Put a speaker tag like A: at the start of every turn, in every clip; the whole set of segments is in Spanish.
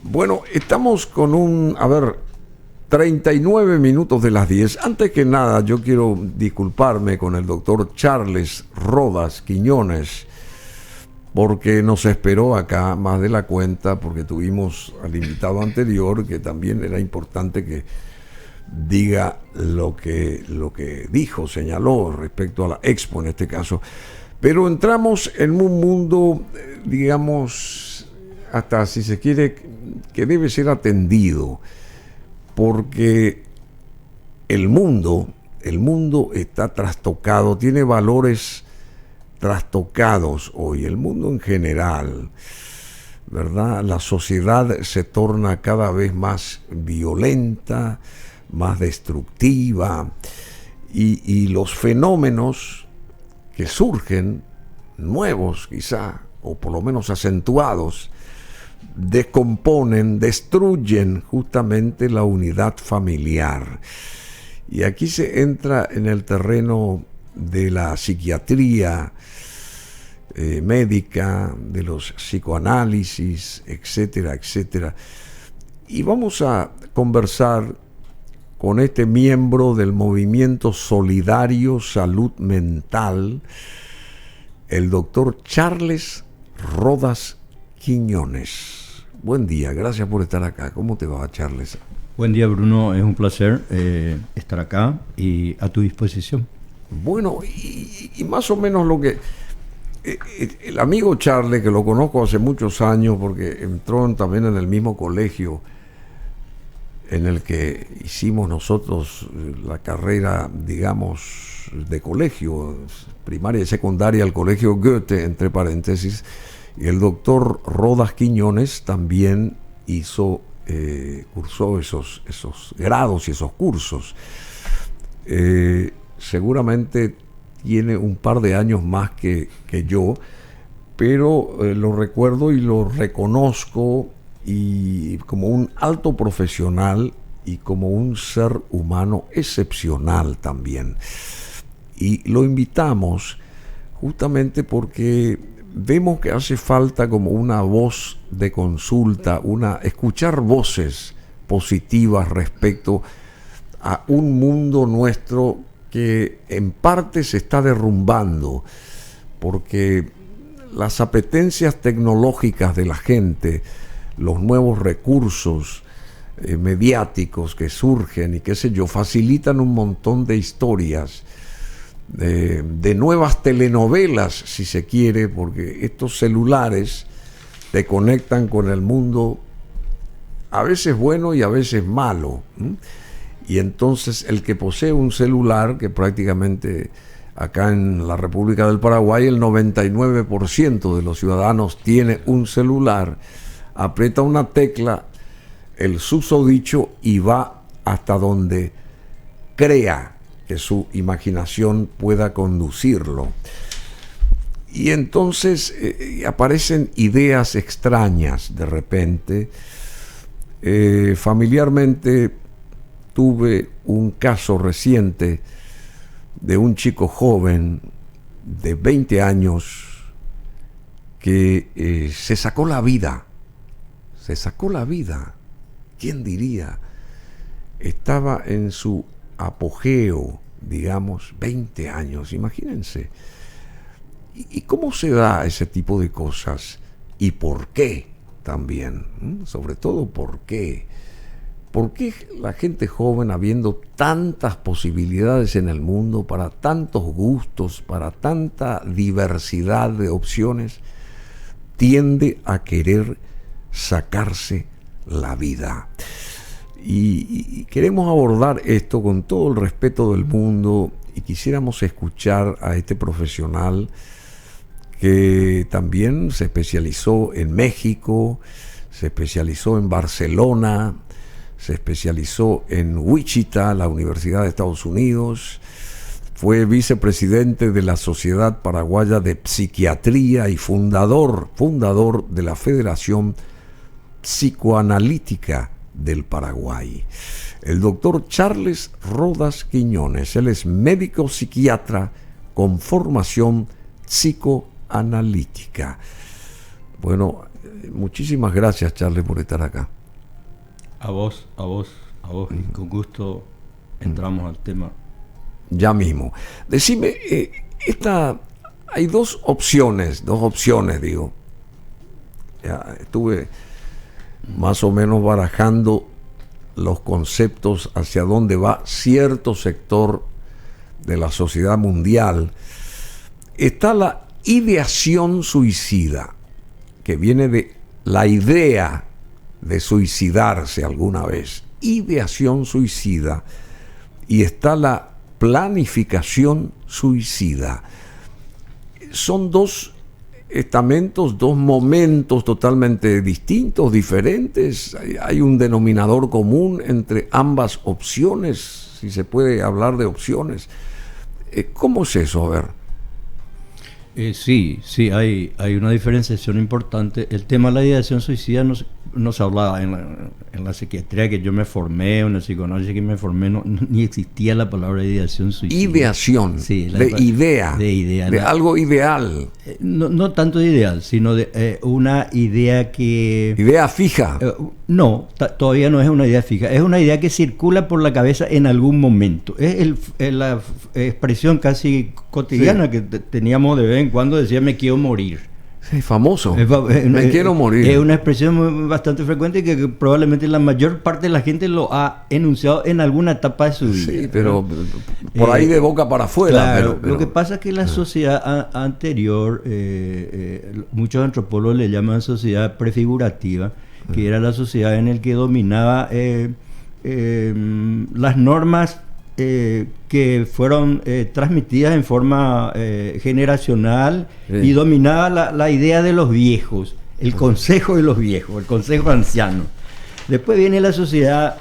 A: Bueno, estamos con 39 minutos de las 10. Antes que nada, yo quiero disculparme con el doctor Charles Rodas Quiñones, porque nos esperó acá más de la cuenta, porque tuvimos al invitado anterior, que también era importante que diga lo que dijo, señaló respecto a la Expo en este caso. Pero entramos en un mundo, digamos, hasta si se quiere, que debe ser atendido, porque el mundo está trastocado, tiene valores trastocados hoy, el mundo en general, ¿verdad? La sociedad se torna cada vez más violenta, más destructiva, y los fenómenos que surgen, nuevos quizá, o por lo menos acentuados, descomponen, destruyen justamente la unidad familiar. Y aquí se entra en el terreno de la psiquiatría médica, de los psicoanálisis, etcétera, etcétera. Y vamos a conversar con este miembro del movimiento solidario Salud Mental, el doctor Charles Rodas Quiñones. Buen día, gracias por estar acá. ¿Cómo te va, Charles?
B: Buen día, Bruno, es un placer estar acá y a tu disposición.
A: Bueno, y más o menos lo que... el amigo Charles, que lo conozco hace muchos años porque entró también en el mismo colegio en el que hicimos nosotros la carrera, digamos, de colegio, primaria y secundaria, el colegio Goethe, entre paréntesis, y el doctor Rodas Quiñones también cursó esos grados y esos cursos. Seguramente tiene un par de años más que yo, pero lo recuerdo y lo reconozco y como un alto profesional y como un ser humano excepcional también. Y lo invitamos justamente porque vemos que hace falta como una voz de consulta, escuchar voces positivas respecto a un mundo nuestro que en parte se está derrumbando, porque las apetencias tecnológicas de la gente, los nuevos recursos mediáticos que surgen y qué sé yo, facilitan un montón de historias, de nuevas telenovelas, si se quiere, porque estos celulares te conectan con el mundo, a veces bueno y a veces malo. Y entonces el que posee un celular, que prácticamente acá en la República del Paraguay el 99% de los ciudadanos tiene un celular, aprieta una tecla, el susodicho, y va hasta donde crea que su imaginación pueda conducirlo. Y entonces aparecen ideas extrañas de repente. Familiarmente tuve un caso reciente de un chico joven de 20 años que se sacó la vida. ¿Quién diría? Estaba en su apogeo, digamos, 20 años, imagínense. ¿Y cómo se da ese tipo de cosas? ¿Y por qué también? Sobre todo, ¿por qué? ¿Por qué la gente joven, habiendo tantas posibilidades en el mundo, para tantos gustos, para tanta diversidad de opciones, tiende a querer sacarse la vida? Y queremos abordar esto con todo el respeto del mundo, y quisiéramos escuchar a este profesional que también se especializó en México, se especializó en Barcelona, se especializó en Wichita, la Universidad de Estados Unidos, fue vicepresidente de la Sociedad Paraguaya de Psiquiatría y fundador de la Federación Psicoanalítica del Paraguay. El doctor Charles Rodas Quiñones, él es médico psiquiatra con formación psicoanalítica. Bueno, Muchísimas gracias, Charlie, por estar acá.
B: A vos, y con gusto entramos al tema.
A: Ya mismo. Decime, hay dos opciones, digo. Ya estuve más o menos barajando los conceptos hacia dónde va cierto sector de la sociedad mundial. Está la ideación suicida, que viene de la idea de suicidarse alguna vez. Ideación suicida. Y está la planificación suicida. Son dos estamentos, dos momentos totalmente distintos, diferentes. Hay un denominador común entre ambas opciones, si se puede hablar de opciones. ¿Cómo es eso? A ver.
B: Sí, hay una diferenciación importante. El tema de la ideación suicida no se hablaba en la psiquiatría que yo me formé, en el psicoanálisis que me formé, ni existía la palabra ideación suicida.
A: Ideación,
B: sí,
A: de idea, de algo ideal.
B: No tanto de ideal, sino de una idea que...
A: ¿Idea fija?
B: No, todavía no es una idea fija, es una idea que circula por la cabeza en algún momento. Es la expresión casi cotidiana, sí, que teníamos de vez en cuando, decía me quiero morir.
A: Sí, famoso. Me quiero morir.
B: Es una expresión bastante frecuente que probablemente la mayor parte de la gente lo ha enunciado en alguna etapa de su vida.
A: Sí, pero por ahí de boca para afuera.
B: Claro, pero lo que pasa es que la sociedad anterior, muchos antropólogos le llaman sociedad prefigurativa, que era la sociedad en la que dominaba las normas que fueron transmitidas en forma generacional, sí, y dominaba la idea de los viejos, el consejo de los viejos, el consejo anciano. Después viene la sociedad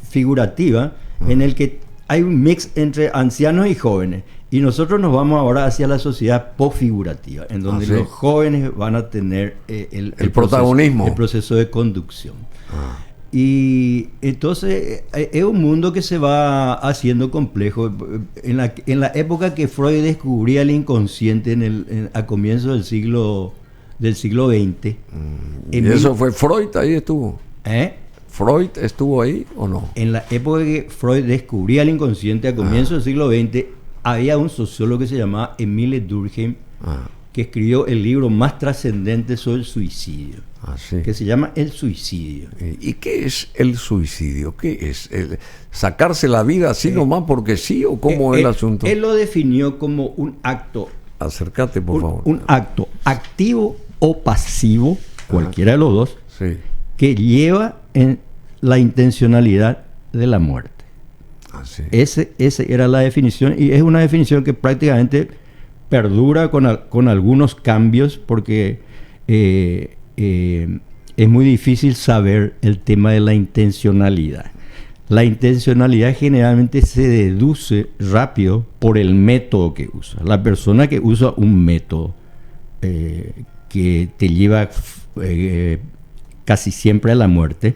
B: figurativa, en el que hay un mix entre ancianos y jóvenes, y nosotros nos vamos ahora hacia la sociedad posfigurativa, en donde, ¿sí?, los jóvenes van a tener el
A: protagonismo,
B: el proceso de conducción. Y entonces es un mundo que se va haciendo complejo. En la época que Freud descubría el inconsciente a comienzos del siglo XX.
A: ¿Y eso fue Freud? Ahí estuvo. ¿Freud estuvo ahí o no?
B: En la época que Freud descubría el inconsciente a comienzos del siglo XX, había un sociólogo que se llamaba Émile Durkheim, que escribió el libro más trascendente sobre el suicidio, sí, que se llama El suicidio.
A: ¿Y qué es el suicidio? ¿Qué es? ¿Sacarse la vida así nomás porque sí? ¿O cómo es el asunto?
B: Él lo definió como un acto...
A: Acércate, por favor.
B: Un acto activo o pasivo, cualquiera de los dos,
A: sí,
B: que lleva en la intencionalidad de la muerte.
A: Sí.
B: Esa era la definición, y es una definición que prácticamente perdura con algunos cambios, porque es muy difícil saber el tema de la intencionalidad. La intencionalidad generalmente se deduce rápido por el método que usa. La persona que usa un método que te lleva casi siempre a la muerte,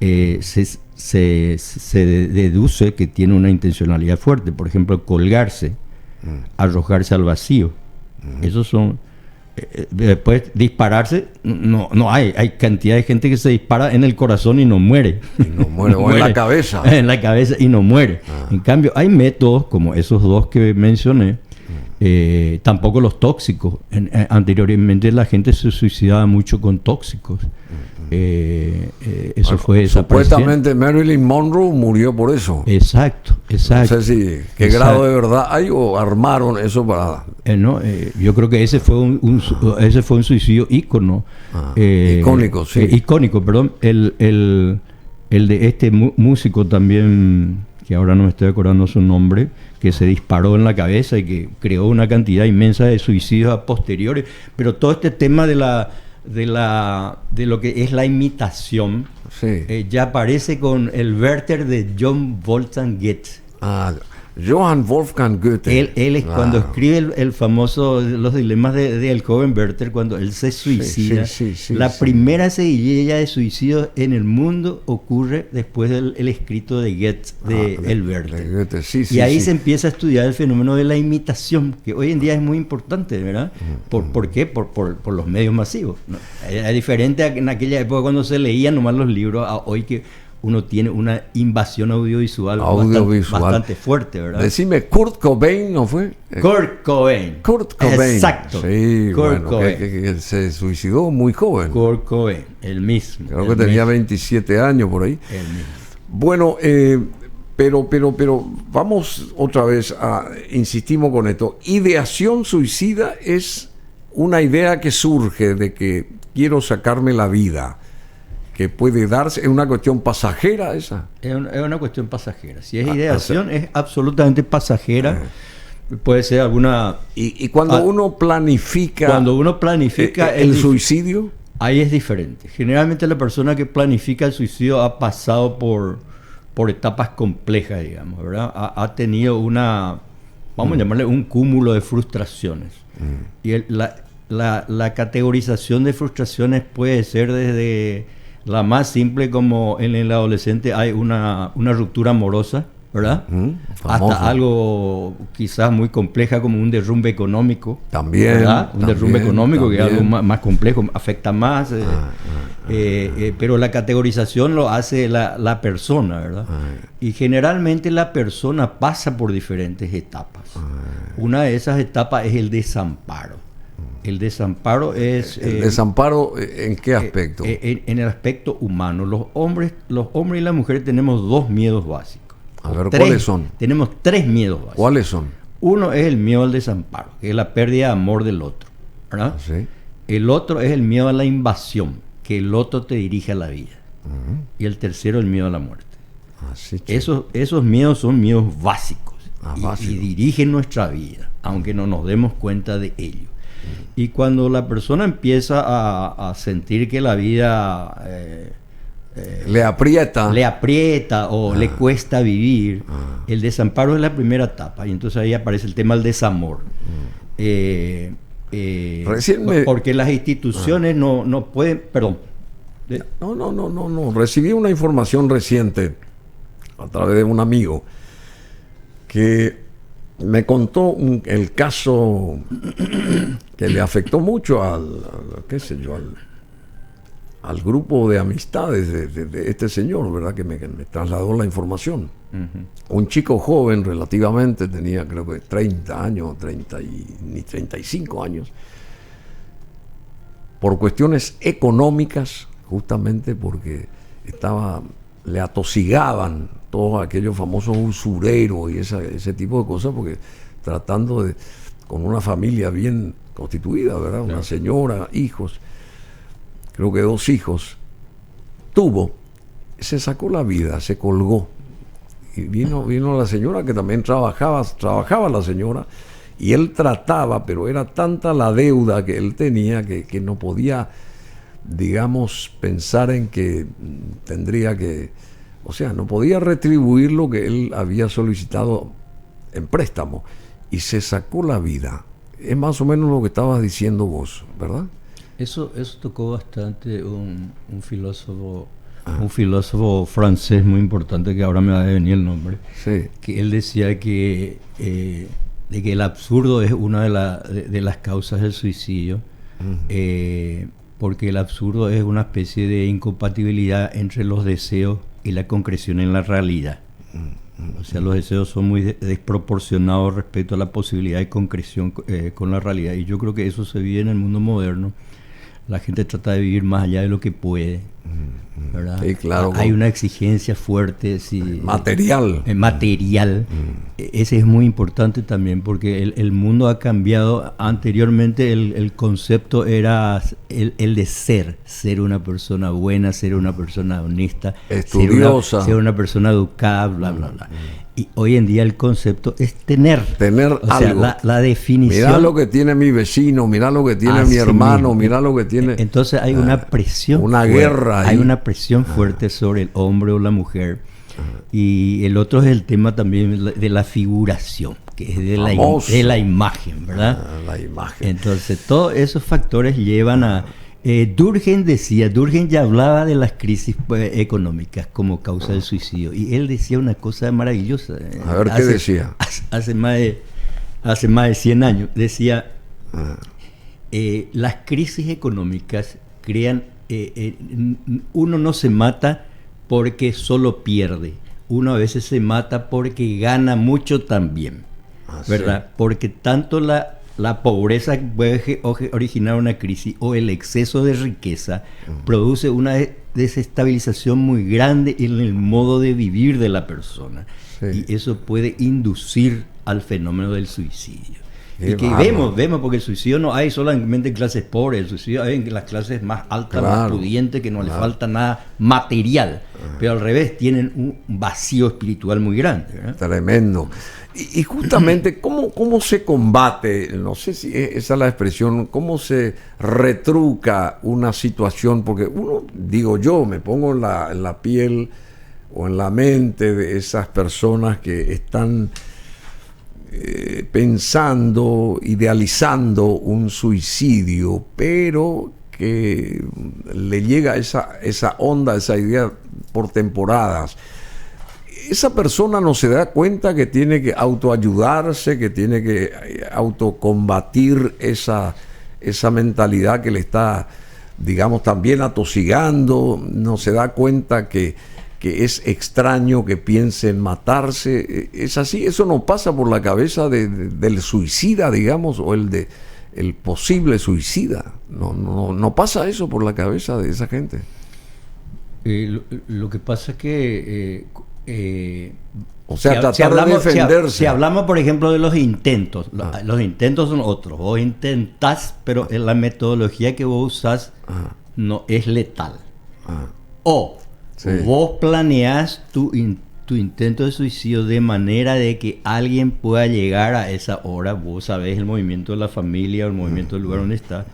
B: se deduce que tiene una intencionalidad fuerte. Por ejemplo, colgarse, arrojarse al vacío. Esos son... después dispararse, no hay cantidad de gente que se dispara en el corazón y no muere.
A: O en la cabeza.
B: En la cabeza y no muere. En cambio, hay métodos como esos dos que mencioné. Tampoco los tóxicos. Anteriormente la gente se suicidaba mucho con tóxicos. Eso fue
A: supuestamente Marilyn Monroe murió por eso.
B: Exacto.
A: No sé si qué grado de verdad hay o armaron eso para...
B: yo creo que ese fue un suicidio ícono.
A: Icónico, sí.
B: Icónico, perdón. El de este músico también, que ahora no me estoy acordando su nombre, que se disparó en la cabeza y que creó una cantidad inmensa de suicidios a posteriores. Pero todo este tema de lo que es la imitación, sí, ya aparece con el Werther de John Wolfgang Goethe.
A: Johann Wolfgang Goethe.
B: Él es cuando escribe el famoso Los dilemas de Alcoven Werther, cuando él se suicida. La primera seguidilla de suicidio en el mundo ocurre después del escrito de Goethe, el Werther. Goethe, y ahí se empieza a estudiar el fenómeno de la imitación, que hoy en día es muy importante, ¿verdad? ¿Por qué? Por los medios masivos, ¿no? Es diferente en aquella época cuando se leían nomás los libros, a hoy que uno tiene una invasión audiovisual. Bastante fuerte, ¿verdad?
A: Decime, Kurt Cobain, ¿no fue?
B: Kurt Cobain.
A: Exacto. Sí, Kurt Cobain. Que se suicidó muy joven.
B: Kurt Cobain, el mismo.
A: Creo que tenía 27 años por ahí.
B: El mismo.
A: Bueno, pero vamos otra vez insistimos con esto. Ideación suicida es una idea que surge de que quiero sacarme la vida, que puede darse, es una cuestión pasajera esa.
B: Es una cuestión pasajera. Si es ideación, es absolutamente pasajera. Puede ser alguna...
A: Y cuando uno planifica...
B: Cuando uno planifica...
A: el suicidio...
B: Ahí es diferente. Generalmente la persona que planifica el suicidio ha pasado por etapas complejas, digamos, ¿verdad? Ha tenido vamos a llamarle un cúmulo de frustraciones. Y la categorización de frustraciones puede ser desde... La más simple, como en el adolescente hay una ruptura amorosa, ¿verdad? Hasta algo quizás muy compleja como un derrumbe económico.
A: También.
B: ¿Verdad? Un derrumbe económico que es algo más complejo, afecta más. Pero la categorización lo hace la persona, ¿verdad? Y generalmente la persona pasa por diferentes etapas. Una de esas etapas es el desamparo. El desamparo es...
A: ¿El desamparo en qué aspecto?
B: En el aspecto humano. Los hombres y las mujeres tenemos dos miedos básicos.
A: A ver, ¿cuáles son?
B: Tenemos tres miedos básicos.
A: ¿Cuáles son?
B: Uno es el miedo al desamparo, que es la pérdida de amor del otro, ¿verdad?
A: Sí.
B: El otro es el miedo a la invasión, que el otro te dirige a la vida. Y el tercero, el miedo a la muerte. Esos miedos son miedos básicos. Y dirigen nuestra vida, aunque no nos demos cuenta de ello. Y cuando la persona empieza a sentir que la vida
A: le aprieta
B: o le cuesta vivir, el desamparo es la primera etapa, y entonces ahí aparece el tema del desamor. Porque las instituciones no pueden... Perdón.
A: No. Recibí una información reciente a través de un amigo que me contó el caso que le afectó mucho al grupo de amistades de este señor, ¿verdad? Que me trasladó la información. Un chico joven relativamente, tenía creo que 30 años, ni 35 años, por cuestiones económicas, justamente porque le atosigaban todos aquellos famosos usureros y ese tipo de cosas, porque tratando con una familia bien constituida, ¿verdad? Una señora, hijos, creo que 2 hijos, se sacó la vida, se colgó. Y vino la señora, que también trabajaba la señora, y él trataba, pero era tanta la deuda que él tenía que no podía, digamos, pensar en que tendría que... O sea, no podía retribuir lo que él había solicitado en préstamo, y se sacó la vida. Es más o menos lo que estabas diciendo vos, ¿verdad?
B: Eso tocó bastante un filósofo francés muy importante, que ahora me va a venir el nombre.
A: Sí.
B: Que él decía de que el absurdo es una de las causas del suicidio, porque el absurdo es una especie de incompatibilidad entre los deseos y la concreción en la realidad. O sea, los deseos son muy desproporcionados respecto a la posibilidad de concreción con la realidad, y yo creo que eso se vive en el mundo moderno. La gente trata de vivir más allá de lo que puede, ¿verdad?
A: Sí, claro.
B: Hay una exigencia fuerte,
A: material.
B: Ese es muy importante también, porque el mundo ha cambiado. Anteriormente el concepto era el de ser una persona buena, ser una persona honesta,
A: estudiosa,
B: ser una persona educada, bla, bla, bla. Y hoy en día el concepto es tener
A: algo.
B: Sea, la definición.
A: Mirá lo que tiene mi vecino, mirá lo que tiene mi hermano, mirá lo que tiene...
B: Entonces hay una presión
A: una
B: fuerte,
A: guerra ahí.
B: Hay una presión fuerte sobre el hombre o la mujer Y el otro es el tema también de la figuración, que es de la imagen, ¿verdad?
A: La imagen.
B: Entonces, todos esos factores llevan a... Durkheim ya hablaba de las crisis económicas como causa del suicidio, y él decía una cosa maravillosa.
A: A ver, ¿qué decía?
B: Hace más de 100 años. Decía, las crisis económicas crean... uno no se mata porque solo pierde. Uno a veces se mata porque gana mucho también, ¿verdad? Sí. Porque tanto la pobreza puede originar una crisis, o el exceso de riqueza produce una desestabilización muy grande en el modo de vivir de la persona. Sí. Y eso puede inducir al fenómeno del suicidio. Y que vemos, porque el suicidio no hay solamente en clases pobres, el suicidio hay en las clases más altas, más pudientes, que no les falta nada material, pero al revés tienen un vacío espiritual muy grande, ¿verdad?
A: Tremendo. Y justamente, ¿cómo se combate? No sé si esa es la expresión, ¿cómo se retruca una situación? Porque uno, digo yo, me pongo en la piel o en la mente de esas personas que están pensando, idealizando un suicidio, pero que le llega esa onda, esa idea por temporadas. Esa persona no se da cuenta que tiene que autoayudarse, que tiene que autocombatir esa mentalidad que le está, digamos, también atosigando. No se da cuenta que es extraño que piense en matarse. Es así, eso no pasa por la cabeza del suicida, digamos, o el posible suicida. No pasa eso por la cabeza de esa gente.
B: Lo que pasa es que
A: o sea, tratar de defenderse.
B: Si hablamos, por ejemplo, de los intentos, los intentos son otros. Vos intentás, pero la metodología que vos usás no es letal. Sí. Vos planeás tu intento de suicidio de manera de que alguien pueda llegar a esa hora. Vos sabés el movimiento de la familia, el movimiento del lugar donde está.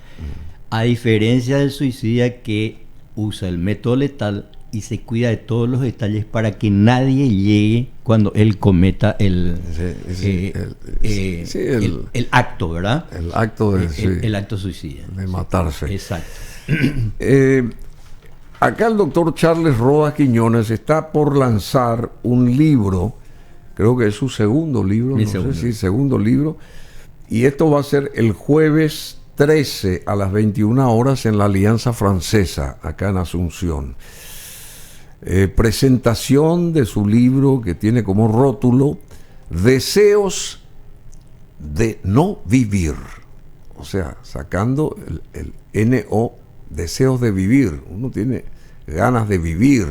B: A diferencia del suicida que usa el método letal y se cuida de todos los detalles para que nadie llegue cuando él cometa el acto, ¿verdad?
A: El acto
B: el acto suicida.
A: De matarse.
B: Exacto.
A: Acá el doctor Charles Rodas Quiñones está por lanzar un libro, creo que es su segundo libro, segundo libro, y esto va a ser el jueves 13 a las 21 horas en la Alianza Francesa, acá en Asunción. Presentación de su libro que tiene como rótulo Deseos de no vivir, o sea, sacando el NO, deseos de vivir. Uno tiene ganas de vivir,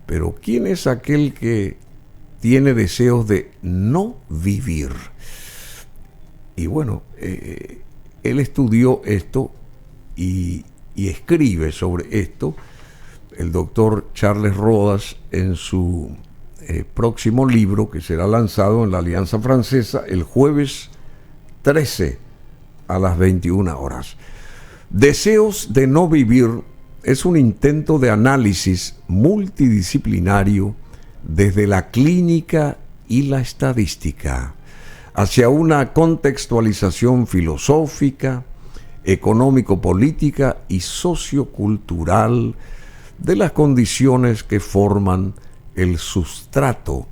A: pero ¿quién es aquel que tiene deseos de no vivir? Y bueno, él estudió esto y escribe sobre esto el doctor Charles Rodas en su próximo libro, que será lanzado en la Alianza Francesa el jueves 13 a las 21 horas. Deseos de no vivir es un intento de análisis multidisciplinario desde la clínica y la estadística hacia una contextualización filosófica, económico-política y sociocultural de las condiciones que forman el sustrato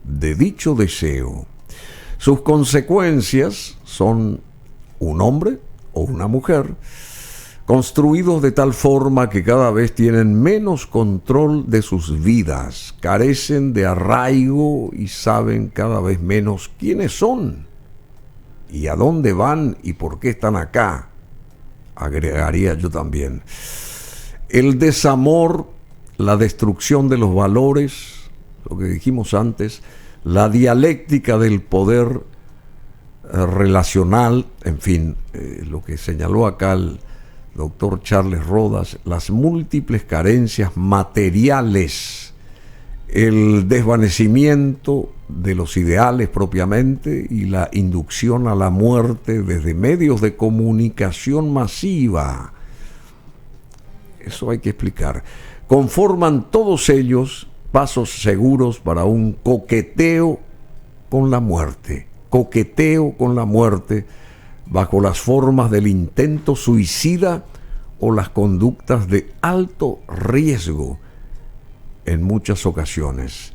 A: de dicho deseo. Sus consecuencias son un hombre o una mujer construidos de tal forma que cada vez tienen menos control de sus vidas, carecen de arraigo y saben cada vez menos quiénes son y a dónde van y por qué están acá, agregaría yo también. El desamor, la destrucción de los valores, lo que dijimos antes, la dialéctica del poder relacional, en fin, lo que señaló acá el doctor Charles Rodas, las múltiples carencias materiales, el desvanecimiento de los ideales propiamente y la inducción a la muerte desde medios de comunicación masiva. Eso hay que explicar. Conforman todos ellos pasos seguros para un coqueteo con la muerte. Coqueteo con la muerte bajo las formas del intento suicida o las conductas de alto riesgo en muchas ocasiones,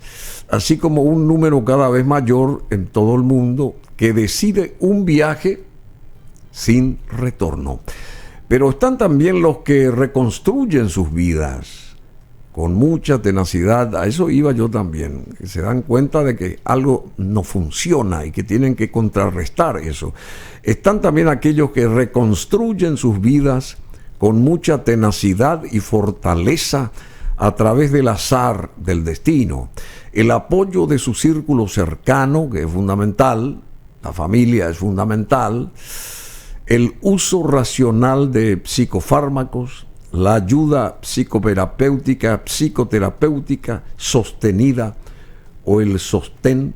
A: así como un número cada vez mayor en todo el mundo que decide un viaje sin retorno. Pero están también los que reconstruyen sus vidas con mucha tenacidad. A eso iba yo también, que se dan cuenta de que algo no funciona y que tienen que contrarrestar eso. Están también aquellos que reconstruyen sus vidas con mucha tenacidad y fortaleza a través del azar del destino, el apoyo de su círculo cercano, que es fundamental, la familia es fundamental, el uso racional de psicofármacos, la ayuda psicoterapéutica sostenida o el sostén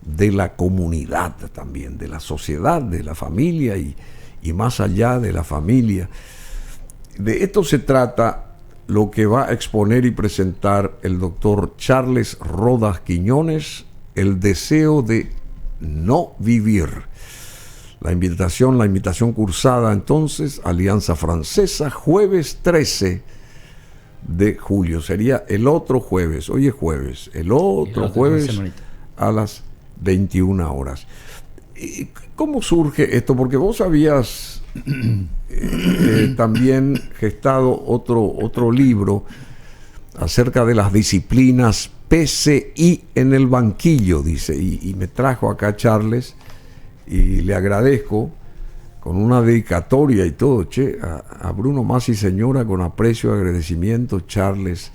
A: de la comunidad también, de la sociedad, de la familia y más allá de la familia. De esto se trata lo que va a exponer y presentar el doctor Charles Rodas Quiñones, el deseo de no vivir. La invitación cursada entonces, Alianza Francesa, jueves 13 de julio. Sería el otro jueves, hoy es jueves, el otro jueves a las 21 horas. ¿Cómo surge esto? Porque vos habías también gestado otro libro acerca de las disciplinas PCI en el banquillo, dice, y me trajo acá Charles, y le agradezco con una dedicatoria y todo, a Bruno Masi Señora, con aprecio y agradecimiento, Charles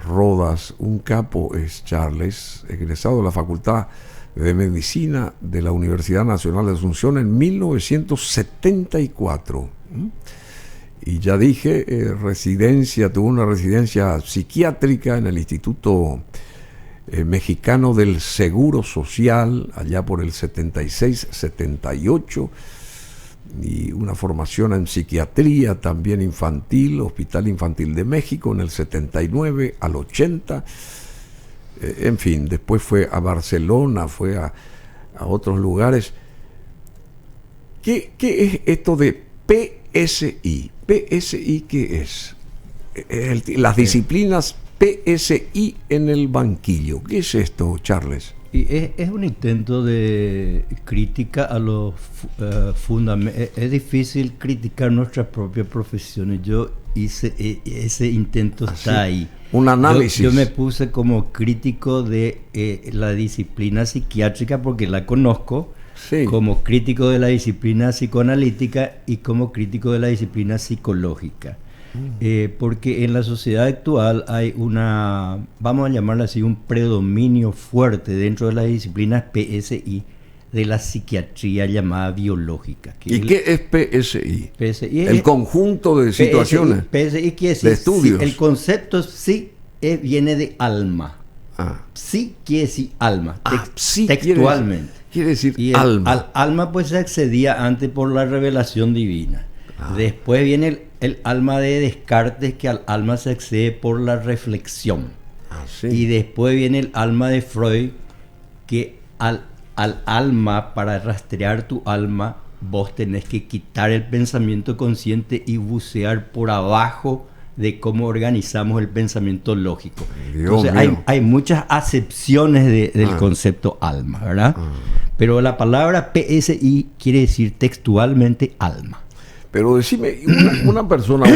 A: Rodas, un capo es Charles, egresado de la Facultad de Medicina de la Universidad Nacional de Asunción en 1974. Y ya dije, tuvo una residencia psiquiátrica en el Instituto Mexicano del Seguro Social, allá por el 76-78, y una formación en psiquiatría también infantil, Hospital Infantil de México, en el 79 al 80. En fin, después fue a Barcelona, fue a otros lugares. ¿Qué es esto de PSI? ¿PSI qué es? Las disciplinas PSI en el banquillo. ¿Qué es esto, Charles?
B: Y es un intento de crítica a los fundamentos. Es difícil criticar nuestras propias profesiones. Yo hice ese intento, está ahí.
A: Un análisis.
B: Yo me puse como crítico de la disciplina psiquiátrica porque la conozco, sí, como crítico de la disciplina psicoanalítica y como crítico de la disciplina psicológica. Porque en la sociedad actual hay vamos a llamarla así, un predominio fuerte dentro de las disciplinas PSI de la psiquiatría llamada biológica.
A: ¿Y qué es PSI?
B: PSI
A: el conjunto de situaciones.
B: PSI quiere decir,
A: de estudios.
B: El concepto psi viene de alma. Psi quiere decir alma, textualmente.
A: Quiere decir
B: y
A: alma.
B: Alma pues se accedía antes por la revelación divina. Después viene el alma de Descartes, que al alma se accede por la reflexión.
A: Sí.
B: Y después viene el alma de Freud, que al alma, para rastrear tu alma, vos tenés que quitar el pensamiento consciente y bucear por abajo de cómo organizamos el pensamiento lógico. Entonces hay muchas acepciones del concepto alma, ¿verdad? Pero la palabra PSI quiere decir textualmente alma.
A: Pero decime, una persona,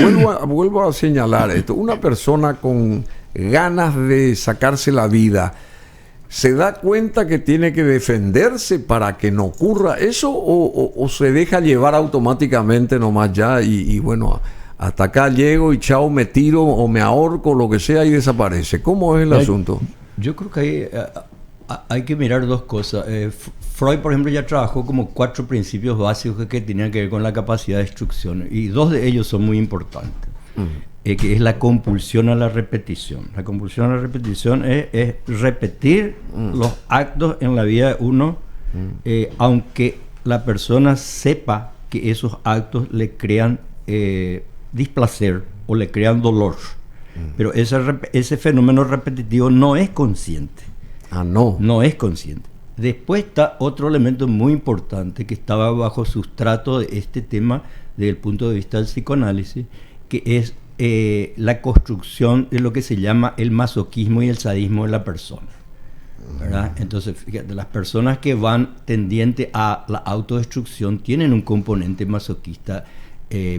A: vuelvo a señalar esto, una persona con ganas de sacarse la vida, ¿se da cuenta que tiene que defenderse para que no ocurra eso o se deja llevar automáticamente nomás ya y bueno, hasta acá llego y chao, me tiro o me ahorco, lo que sea, y desaparece? ¿Cómo es el asunto?
B: Yo creo que hay que mirar dos cosas. Freud, por ejemplo, ya trabajó como 4 principios básicos que tenían que ver con la capacidad de destrucción, y 2 de ellos son muy importantes, que es la compulsión a la repetición. La compulsión a la repetición es repetir los actos en la vida de uno, aunque la persona sepa que esos actos le crean displacer o le crean dolor. Pero ese fenómeno repetitivo no es consciente.
A: No.
B: No es consciente. Después está otro elemento muy importante que estaba bajo sustrato de este tema desde el punto de vista del psicoanálisis, que es la construcción de lo que se llama el masoquismo y el sadismo de la persona, ¿verdad? Entonces, fíjate, las personas que van tendientes a la autodestrucción tienen un componente masoquista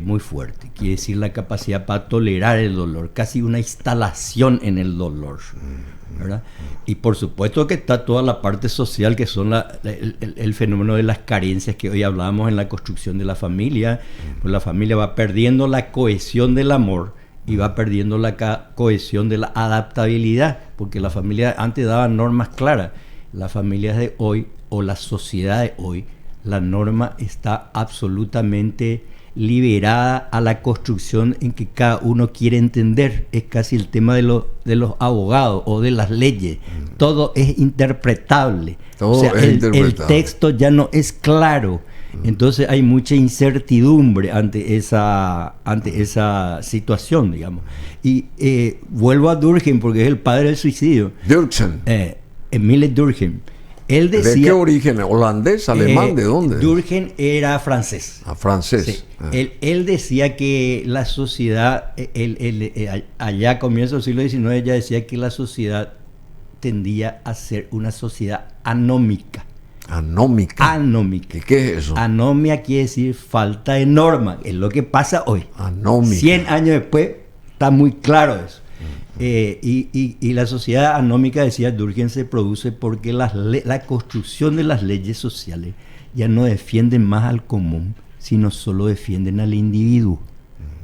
B: muy fuerte, quiere decir la capacidad para tolerar el dolor, casi una instalación en el dolor, ¿verdad? Y por supuesto que está toda la parte social, que son el fenómeno de las carencias que hoy hablábamos en la construcción de la familia. Pues la familia va perdiendo la cohesión del amor y va perdiendo la cohesión de la adaptabilidad, porque la familia antes daba normas claras. Las familias de hoy o la sociedad de hoy, la norma está absolutamente liberada a la construcción en que cada uno quiere entender. Es casi el tema de los abogados o de las leyes. Todo es interpretable.
A: Todo,
B: o sea,
A: es interpretable.
B: El texto ya no es claro. Entonces hay mucha incertidumbre ante esa situación, digamos. Y vuelvo a Durkheim, porque es el padre del suicidio.
A: Durkheim.
B: Emile Durkheim. Él decía,
A: ¿de qué origen? ¿Holandés? ¿Alemán? ¿De dónde?
B: Durkheim era francés.
A: Francés.
B: Sí. Él decía que la sociedad, allá a comienzos del siglo XIX, ya decía que la sociedad tendía a ser una sociedad anómica.
A: Anómica.
B: Anómica.
A: ¿Y qué es eso?
B: Anomia quiere decir falta de norma, es lo que pasa hoy.
A: Anómica.
B: 100 años después está muy claro eso. Y la sociedad anómica, decía Durkheim, se produce porque la construcción de las leyes sociales ya no defienden más al común, sino solo defienden al individuo.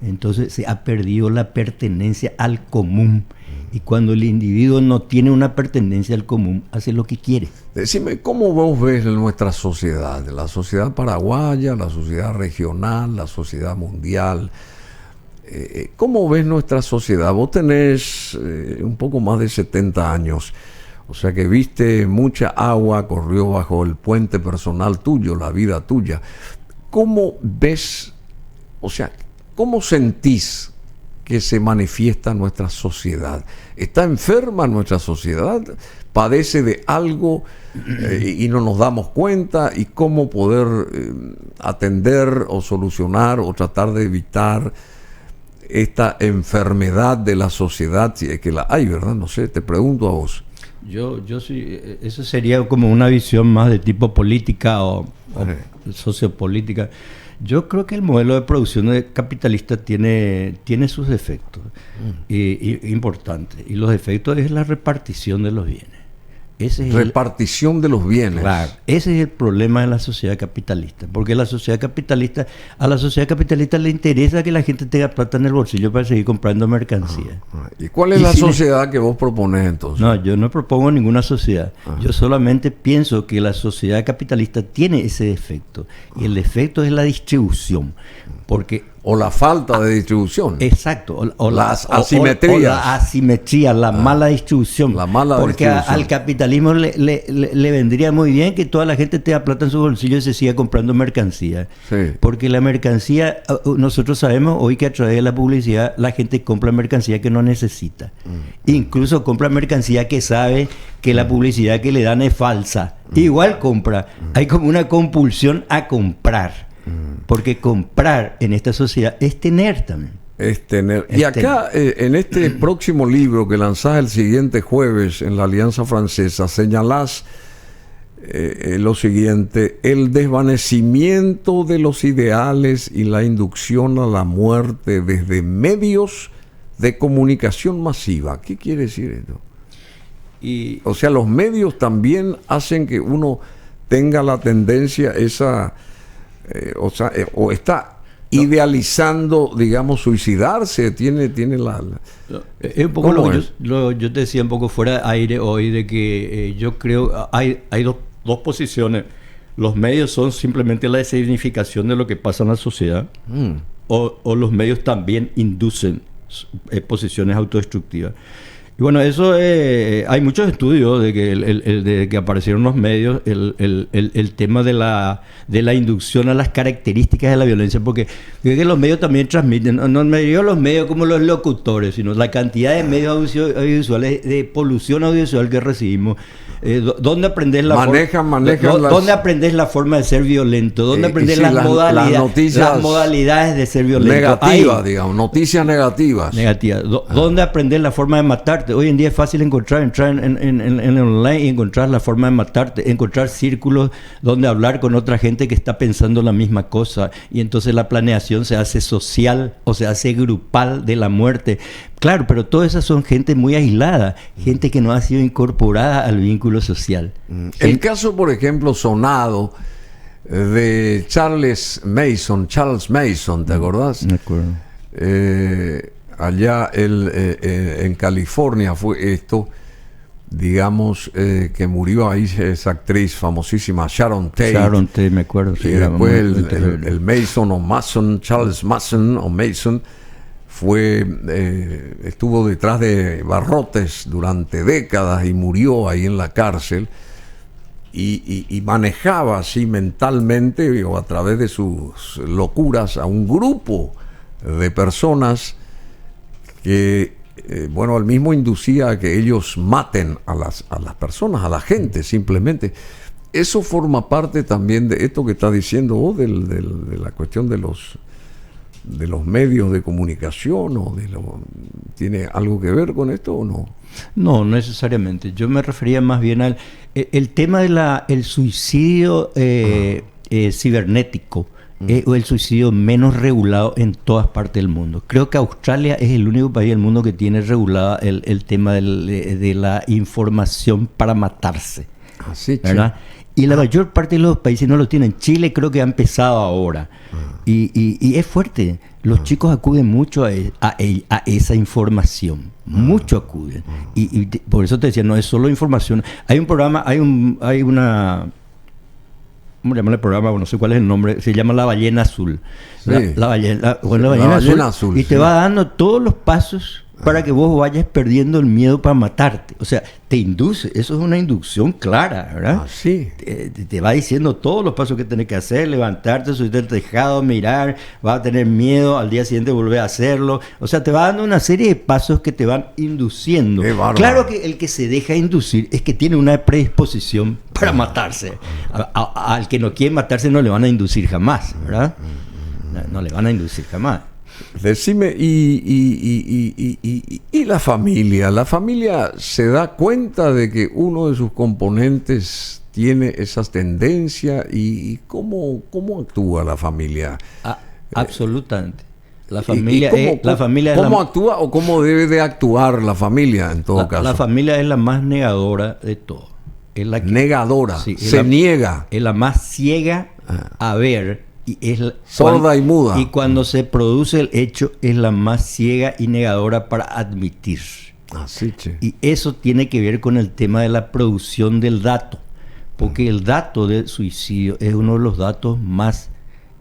B: Entonces se ha perdido la pertenencia al común. Y cuando el individuo no tiene una pertenencia al común, hace lo que quiere.
A: Decime, ¿cómo vos ves nuestra sociedad? La sociedad paraguaya, la sociedad regional, la sociedad mundial. ¿Cómo ves nuestra sociedad? Vos tenés un poco más de 70 años, o sea que viste mucha agua, corrió bajo el puente personal tuyo, la vida tuya. ¿Cómo ves, o sea, cómo sentís que se manifiesta nuestra sociedad? ¿Está enferma nuestra sociedad? ¿Padece de algo y no nos damos cuenta? ¿Y cómo poder atender o solucionar o tratar de evitar esta enfermedad de la sociedad, si es que la hay, ¿verdad? No sé, te pregunto a vos.
B: Yo sí, eso sería como una visión más de tipo política o sociopolítica. Yo creo que el modelo de producción capitalista tiene sus defectos importantes, y los defectos es la repartición de los bienes. Repartición
A: de los bienes.
B: Claro, ese es el problema de la sociedad capitalista, porque a la sociedad capitalista le interesa que la gente tenga plata en el bolsillo para seguir comprando mercancía.
A: ¿Y cuál es la sociedad que vos propones entonces?
B: No, yo no propongo ninguna sociedad. Yo solamente pienso que la sociedad capitalista tiene ese defecto, y el defecto es la distribución, porque
A: o la falta de distribución.
B: Exacto. O
A: las asimetrías.
B: O la asimetría, la mala distribución. Porque al capitalismo le vendría muy bien que toda la gente tenga plata en su bolsillo y se siga comprando mercancía.
A: Sí.
B: Porque la mercancía, nosotros sabemos hoy que a través de la publicidad la gente compra mercancía que no necesita. Incluso compra mercancía que sabe que la publicidad que le dan es falsa. Igual compra. Hay como una compulsión a comprar. Porque comprar en esta sociedad es tener también.
A: Es tener. Y acá, en este próximo libro que lanzás el siguiente jueves en la Alianza Francesa, señalás lo siguiente: el desvanecimiento de los ideales y la inducción a la muerte desde medios de comunicación masiva. ¿Qué quiere decir esto? O sea, los medios también hacen que uno tenga la tendencia esa... o está idealizando, digamos, suicidarse, tiene la...
B: Es un poco lo que yo te decía un poco fuera de aire hoy, de que yo creo hay dos posiciones. Los medios son simplemente la significación de lo que pasa en la sociedad, o los medios también inducen posiciones autodestructivas. Y bueno, eso hay muchos estudios de que, de que aparecieron los medios, el tema de la inducción a las características de la violencia, porque que los medios también transmiten, no me digo los medios como los locutores, sino la cantidad de medios audiovisuales, de polución audiovisual que recibimos. ¿Dónde aprendes la ¿Dónde aprendes la forma de ser violento? ¿Dónde aprendes
A: sí,
B: las modalidades de ser violento?
A: Negativas, digamos, noticias negativas.
B: ¿Dónde aprendes la forma de matarte? Hoy en día es fácil entrar en online y encontrar la forma de matarte, encontrar círculos donde hablar con otra gente que está pensando la misma cosa, y entonces la planeación se hace social o se hace grupal de la muerte. Claro, pero todas esas son gente muy aislada, gente que no ha sido incorporada al vínculo social.
A: El caso, por ejemplo, sonado de Charles Mason, ¿te acordás?
B: Me acuerdo.
A: Allá en California fue esto, digamos, que murió ahí esa actriz famosísima, Sharon Tate.
B: Sharon Tate, me acuerdo. Sí,
A: y después el Mason o Mason, Charles Mason o Mason, estuvo detrás de barrotes durante décadas y murió ahí en la cárcel, y manejaba así mentalmente o a través de sus locuras a un grupo de personas que bueno, él mismo inducía a que ellos maten a las personas, a la gente, simplemente. Eso forma parte también de esto que está diciendo vos, de la cuestión de los medios de comunicación, ¿tiene algo que ver con esto o no?
B: No, no necesariamente. Yo me refería más bien al el tema del suicidio cibernético. O el suicidio menos regulado en todas partes del mundo. Creo que Australia es el único país del mundo que tiene regulada el tema de la información para matarse.
A: Así,
B: ¿verdad? Y la mayor parte de los países no lo tienen. Chile creo que ha empezado ahora. Y es fuerte. Los chicos acuden mucho a esa información. Mucho acuden. Y por eso te decía, no es solo información. Hay un programa, hay una... ¿Cómo llaman el programa? No sé cuál es el nombre. Se llama La Ballena Azul.
A: Sí.
B: La ballena azul. Y te va dando todos los pasos para que vos vayas perdiendo el miedo para matarte. O sea, te induce. Eso es una inducción clara, ¿verdad?
A: Sí.
B: Te va diciendo todos los pasos que tenés que hacer. Levantarte, subirte al tejado, mirar. Vas a tener miedo. Al día siguiente volver a hacerlo. O sea, te va dando una serie de pasos que te van induciendo. Claro que el que se deja inducir es que tiene una predisposición para matarse. Al que no quiere matarse no le van a inducir jamás, ¿verdad? No le van a inducir jamás.
A: Decime, y la familia. ¿La familia se da cuenta de que uno de sus componentes tiene esas tendencias? ¿Y cómo actúa la familia?
B: Absolutamente. La familia ¿Cómo
A: actúa o cómo debe de actuar la familia en todo caso?
B: La familia es la más negadora de todo. Es la que,
A: negadora,
B: sí,
A: niega.
B: Es la más ciega a ver.
A: Sorda y muda.
B: Y cuando se produce el hecho, es la más ciega y negadora para admitir.
A: Así, che.
B: Y eso tiene que ver con el tema de la producción del dato. Porque el dato del suicidio es uno de los datos más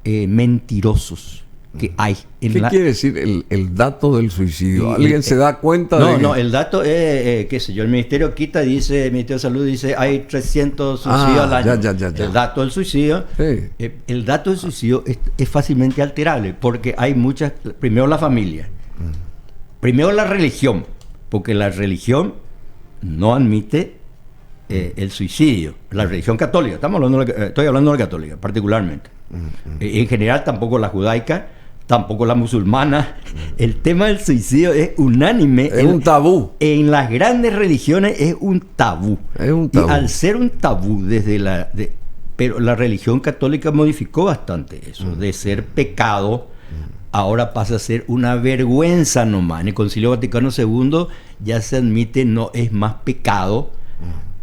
B: mentirosos que hay.
A: ¿Qué quiere decir el dato del suicidio? ¿Alguien se da cuenta de
B: No, el dato es, qué sé yo, el Ministerio el Ministerio de Salud dice hay 300 suicidios al año.
A: Ya.
B: El dato del suicidio,
A: sí.
B: El dato del suicidio es fácilmente alterable, porque hay muchas, primero la familia, primero la religión, porque la religión no admite el suicidio, la religión católica, estoy hablando de la católica particularmente, en general tampoco la judaica, tampoco la musulmana. El tema del suicidio es unánime.
A: Es un tabú.
B: En las grandes religiones es un tabú.
A: Es un tabú.
B: Y al ser un tabú pero la religión católica modificó bastante eso, de ser pecado, ahora pasa a ser una vergüenza nomás. En el Concilio Vaticano II ya se admite, no es más pecado,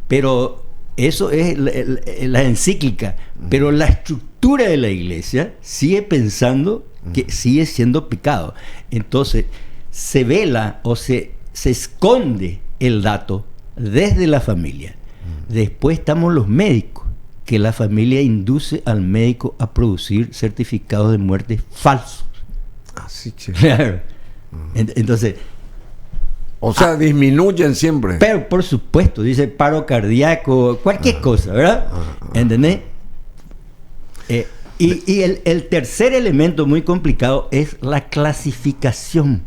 B: pero eso es la encíclica. Pero la estructura de la iglesia sigue pensando que sigue siendo pecado. Entonces se vela o se esconde el dato desde la familia. Después estamos los médicos, que la familia induce al médico a producir certificados de muerte falsos.
A: Así, che.
B: Claro. Entonces
A: O sea, disminuyen siempre.
B: Pero por supuesto, dice paro cardíaco, cualquier cosa, ¿verdad? ¿Entendés? Y el tercer elemento muy complicado es la clasificación.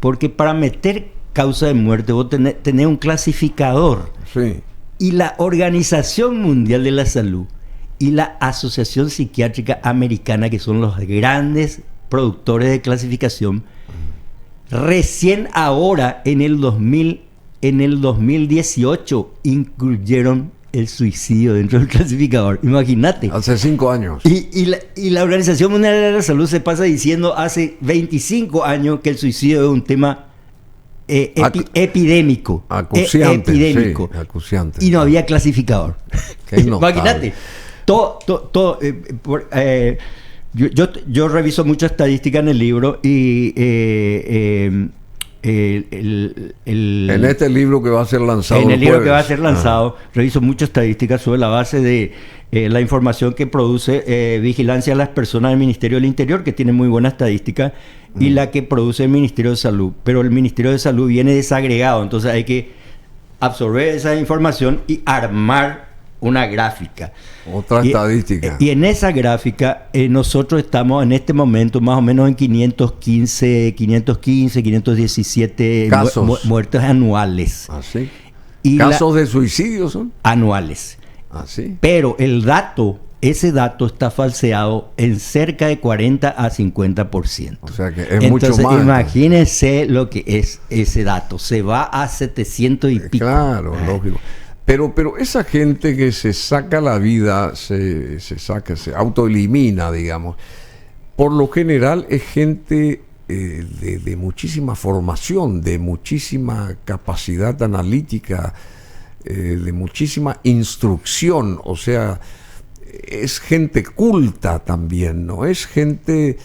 B: Porque para meter causa de muerte vos tenés un clasificador.
A: Sí.
B: Y la Organización Mundial de la Salud y la Asociación Psiquiátrica Americana, que son los grandes productores de clasificación, recién ahora en el 2018 incluyeron el suicidio dentro del clasificador. Imagínate.
A: Hace 5 años.
B: Y la Organización Mundial de la Salud se pasa diciendo hace 25 años que el suicidio es un tema epidémico.
A: Acuciante.
B: Epidémico.
A: Sí, acuciante.
B: Y no había clasificador. Imagínate. Yo reviso mucha estadística en el libro y
A: en este libro que va a ser lanzado
B: en el libro
A: jueves.
B: que va a ser lanzado reviso mucha estadística sobre la base de la información que produce Vigilancia a las Personas del Ministerio del Interior, que tiene muy buena estadística, y la que produce el Ministerio de Salud. Pero el Ministerio de Salud viene desagregado, entonces hay que absorber esa información y armar una gráfica.
A: Otra estadística.
B: Y en esa gráfica nosotros estamos en este momento más o menos en 517 muertes anuales.
A: ¿Así?
B: Y
A: ¿Casos de suicidio son?
B: Anuales.
A: ¿Así?
B: Pero ese dato está falseado en cerca de 40 a 50%.
A: O sea que es mucho más.
B: Imagínense lo que es ese dato. Se va a 700 y pico.
A: Claro, lógico. Pero esa gente que se saca la vida, se autoelimina, digamos, por lo general es gente de muchísima formación, de muchísima capacidad analítica, de muchísima instrucción, o sea, es gente culta también, no es gente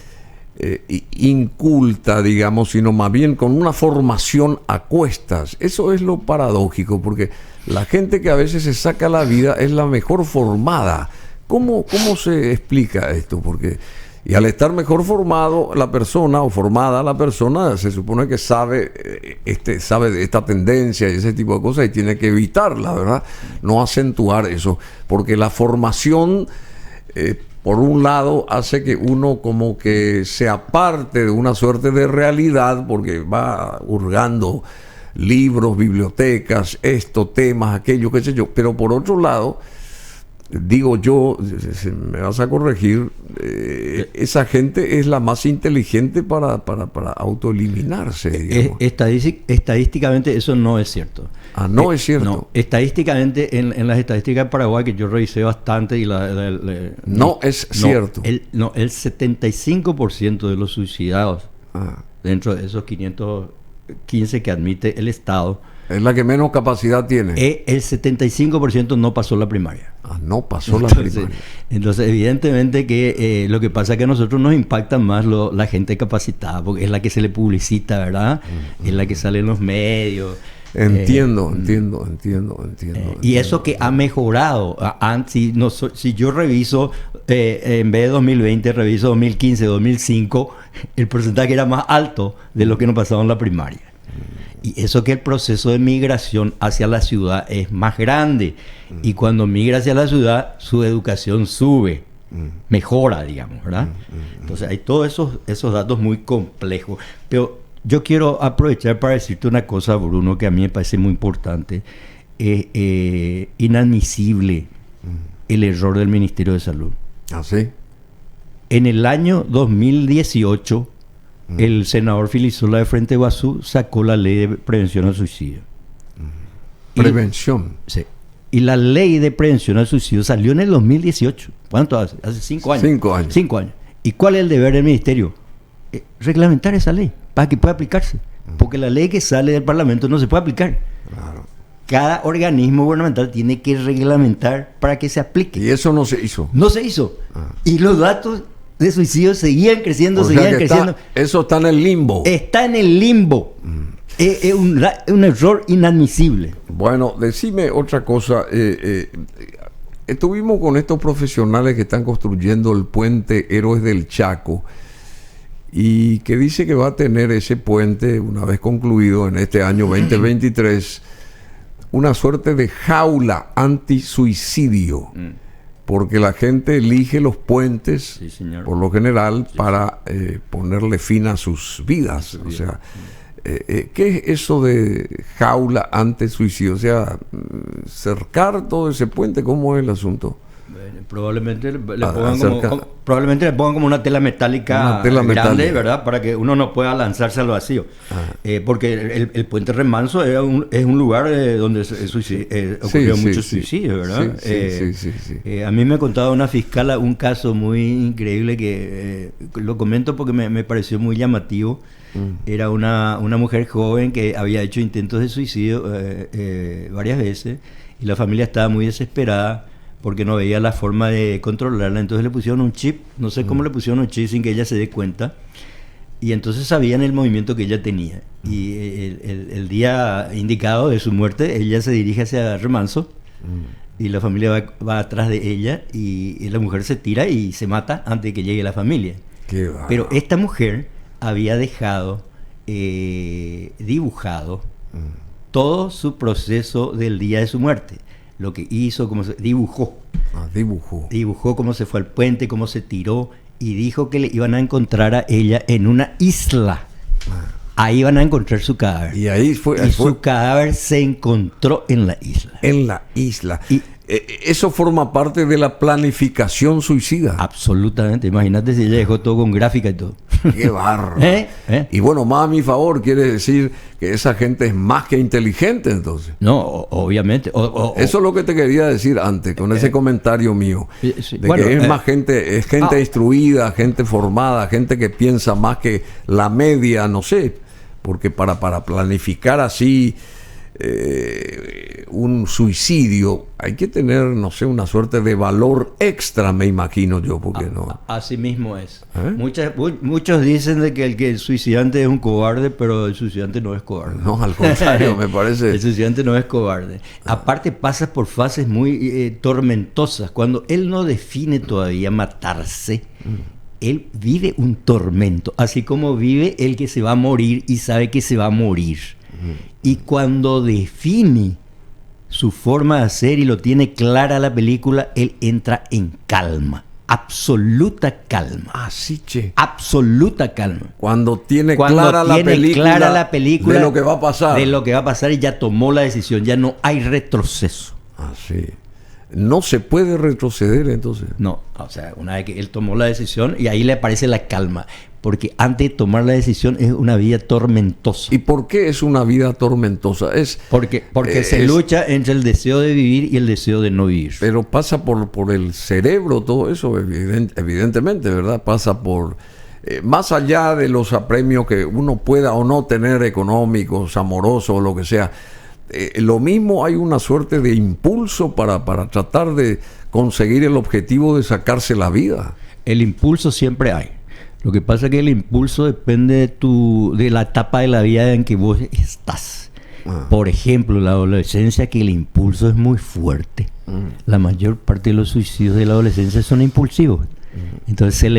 A: inculta, digamos, sino más bien con una formación a cuestas. Eso es lo paradójico, porque la gente que a veces se saca la vida es la mejor formada. ¿Cómo se explica esto? Porque, y al estar mejor formado la persona o formada la persona, se supone que sabe de esta tendencia y ese tipo de cosas y tiene que evitarla, ¿verdad? No acentuar eso, porque la formación por un lado hace que uno como que se aparte de una suerte de realidad, porque va hurgando libros, bibliotecas, temas, aquello, qué sé yo. Pero por otro lado, digo yo, me vas a corregir, esa gente es la más inteligente para autoeliminarse, digamos.
B: Estadísticamente eso no es cierto.
A: No es cierto.
B: No, estadísticamente, en las estadísticas de Paraguay, que yo revisé bastante,
A: no es cierto.
B: El 75% de los suicidados dentro de esos 515 que admite el Estado,
A: es la que menos capacidad tiene.
B: El 75% no pasó la primaria.
A: No pasó la primaria.
B: Entonces, evidentemente que lo que pasa es que a nosotros nos impacta más la gente capacitada, porque es la que se le publicita, ¿verdad? Es la que sale en los medios.
A: Entiendo.
B: Y eso que ha mejorado. Si yo reviso, en vez de 2020, reviso 2015, 2005, el porcentaje era más alto de lo que nos pasaba en la primaria. Y eso que el proceso de migración hacia la ciudad es más grande. Y cuando migra hacia la ciudad, su educación sube, mejora, digamos, ¿verdad? Entonces hay todos esos datos muy complejos. Pero yo quiero aprovechar para decirte una cosa, Bruno, que a mí me parece muy importante. Inadmisible el error del Ministerio de Salud.
A: ¿Ah, sí?
B: En el año 2018... el senador Filisola de Frente Guazú sacó la ley de prevención al suicidio.
A: Prevención.
B: Sí. Y la ley de prevención al suicidio salió en el 2018. ¿Cuánto hace? Hace 5 años.
A: 5 años.
B: 5 años. ¿Y cuál es el deber del ministerio? Reglamentar esa ley para que pueda aplicarse. Porque la ley que sale del Parlamento no se puede aplicar. Claro. Cada organismo gubernamental tiene que reglamentar para que se aplique.
A: Y eso no se hizo.
B: No se hizo. Y los datos de suicidio seguían creciendo, creciendo.
A: Eso está en el limbo.
B: Está en el limbo. Es un error inadmisible.
A: Bueno, decime otra cosa. Estuvimos con estos profesionales que están construyendo el puente Héroes del Chaco y que dice que va a tener ese puente, una vez concluido en este año 2023, una suerte de jaula anti-suicidio, porque la gente elige los puentes,
B: Sí, señor.
A: por lo general, para ponerle fin a sus vidas. O sea, ¿qué es eso de jaula anti-suicidio? O sea, cercar todo ese puente, ¿cómo es el asunto?
B: Bueno, probablemente le
A: acerca-
B: pongan como una tela metálica
A: Una tela
B: grande,
A: metálica.
B: ¿verdad? Para que uno no pueda lanzarse al vacío. Porque el puente Remanso es un lugar donde ocurrió muchos suicidios, ¿verdad?
A: Sí.
B: A mí me ha contado una fiscal un caso muy increíble que lo comento porque me pareció muy llamativo. Era una mujer joven que había hecho intentos de suicidio varias veces, y la familia estaba muy desesperada porque no veía la forma de controlarla. Entonces le pusieron un chip, no sé cómo le pusieron un chip sin que ella se dé cuenta, y entonces sabían el movimiento que ella tenía. Y el día indicado de su muerte, ella se dirige hacia Remanso, y la familia va atrás de ella, y la mujer se tira y se mata antes de que llegue la familia. Pero esta mujer había dejado dibujado todo su proceso del día de su muerte. Lo que hizo, cómo se dibujó. Dibujó cómo se fue al puente, cómo se tiró, y dijo que le iban a encontrar a ella en una isla. Ahí iban a encontrar su cadáver.
A: Y ahí fue.
B: Y su cadáver se encontró en la isla.
A: En la isla.
B: Y
A: eso forma parte de la planificación suicida.
B: absolutamente. Imagínate si ella dejó todo con gráfica y todo.
A: Qué barro.
B: Y
A: bueno, más a mi favor, quiere decir que esa gente es más que inteligente, entonces.
B: No, obviamente.
A: Eso es lo que te quería decir antes, con ese comentario mío.
B: Sí,
A: de
B: bueno,
A: que es más gente, es gente instruida, gente formada, gente que piensa más que la media, no sé. Porque para planificar así un suicidio hay que tener, no sé, una suerte de valor extra, me imagino yo, porque no.
B: Así mismo es. Muchos dicen de que el suicidante es un cobarde, pero el suicidante no es cobarde.
A: No, al contrario, me parece.
B: El suicidante no es cobarde. Aparte pasa por fases muy tormentosas. Cuando él no define todavía matarse, él vive un tormento, así como vive el que se va a morir y sabe que se va a morir. Y cuando define su forma de hacer y lo tiene clara la película, él entra en calma, absoluta calma.
A: Así, che.
B: Absoluta calma.
A: Cuando tiene clara la película de lo que va a pasar.
B: De lo que va a pasar, y ya tomó la decisión, ya no hay retroceso.
A: Así. No se puede retroceder entonces.
B: No, o sea, una vez que él tomó la decisión, y ahí le aparece la calma, porque antes de tomar la decisión es una vida tormentosa.
A: ¿Y por qué es una vida tormentosa?
B: Porque se lucha entre el deseo de vivir y el deseo de no vivir.
A: Pero pasa por el cerebro todo eso, evidentemente, ¿verdad? Pasa por... más allá de los apremios que uno pueda o no tener económicos, amorosos o lo que sea, lo mismo hay una suerte de impulso para tratar de conseguir el objetivo de sacarse la vida.
B: El impulso siempre hay. Lo que pasa es que el impulso depende de la etapa de la vida en que vos estás. Por ejemplo, la adolescencia, que el impulso es muy fuerte. La mayor parte de los suicidios de la adolescencia son impulsivos. Entonces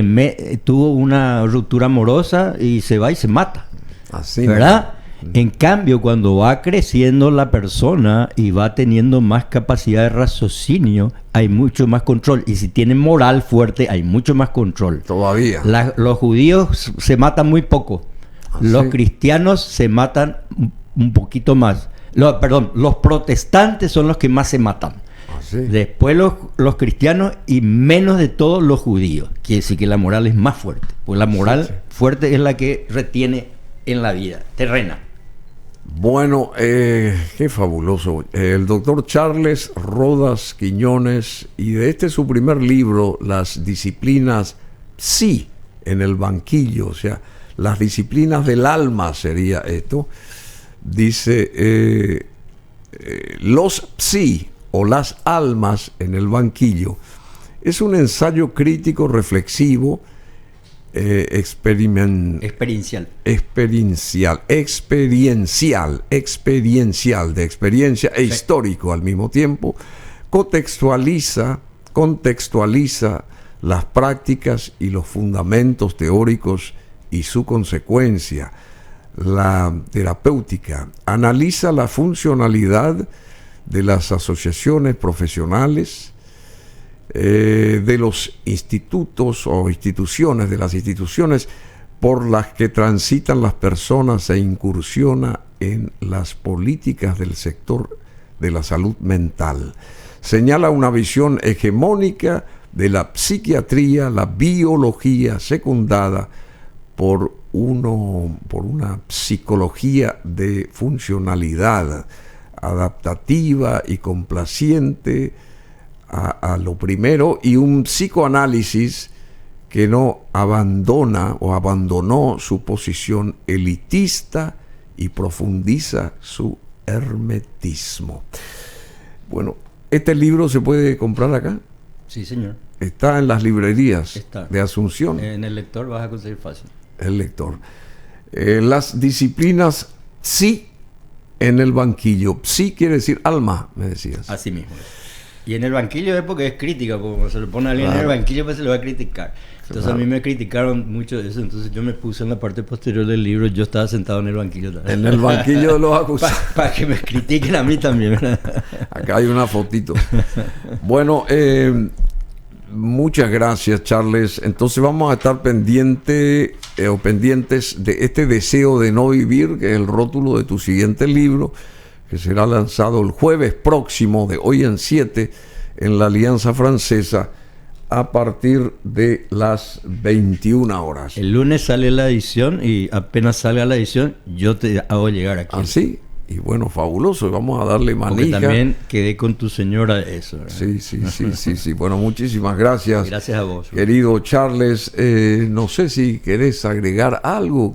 B: tuvo una ruptura amorosa y se va y se mata.
A: Así,
B: ¿verdad? En cambio, cuando va creciendo la persona y va teniendo más capacidad de raciocinio, hay mucho más control. Y si tiene moral fuerte, hay mucho más control.
A: Todavía.
B: Los judíos se matan muy poco. Los cristianos se matan un poquito más. Los protestantes son los que más se matan. Después los cristianos, y menos de todos los judíos. Quiere decir que la moral es más fuerte. Pues la moral fuerte es la que retiene en la vida terrena.
A: Bueno, qué fabuloso. El doctor Charles Rodas Quiñones, y de su primer libro, Las disciplinas psi en el banquillo, o sea, las disciplinas del alma sería esto. Dice, los psi o las almas en el banquillo es un ensayo crítico reflexivo, experiencial, de experiencia e histórico al mismo tiempo. Contextualiza las prácticas y los fundamentos teóricos y su consecuencia, la terapéutica, analiza la funcionalidad de las asociaciones profesionales, de los institutos o instituciones, de las instituciones por las que transitan las personas e incursiona en las políticas del sector de la salud mental. Señala una visión hegemónica de la psiquiatría, la biología secundada por una psicología de funcionalidad adaptativa y complaciente a lo primero, y un psicoanálisis que no abandona o abandonó su posición elitista y profundiza su hermetismo. Bueno, ¿este libro se puede comprar acá?
B: Sí, señor.
A: Está en las librerías de Asunción.
B: En el lector vas a conseguir fácil.
A: El lector. Las disciplinas psi en el banquillo. Psi quiere decir alma, me decías.
B: Así mismo. Y en el banquillo es porque es crítica, porque se le pone a alguien en el banquillo, pues se le va a criticar. Entonces a mí me criticaron mucho de eso, entonces yo me puse en la parte posterior del libro, yo estaba sentado en el banquillo también.
A: En el banquillo de los acusados.
B: Para que me critiquen a mí también, ¿verdad?
A: Acá hay una fotito. Bueno, muchas gracias, Charles. Entonces vamos a estar pendientes de este deseo de no vivir, que es el rótulo de tu siguiente libro, que será lanzado el jueves próximo, de hoy en 7, en la Alianza Francesa, a partir de las 21 horas.
B: El lunes sale la edición y apenas salga la edición, yo te hago llegar aquí.
A: ¿Ah, sí? Y bueno, fabuloso, vamos a darle manija.
B: Porque también quedé con tu señora eso, ¿verdad?
A: Sí. Bueno, muchísimas gracias.
B: Gracias a vos.
A: Querido Charles, no sé si querés agregar algo,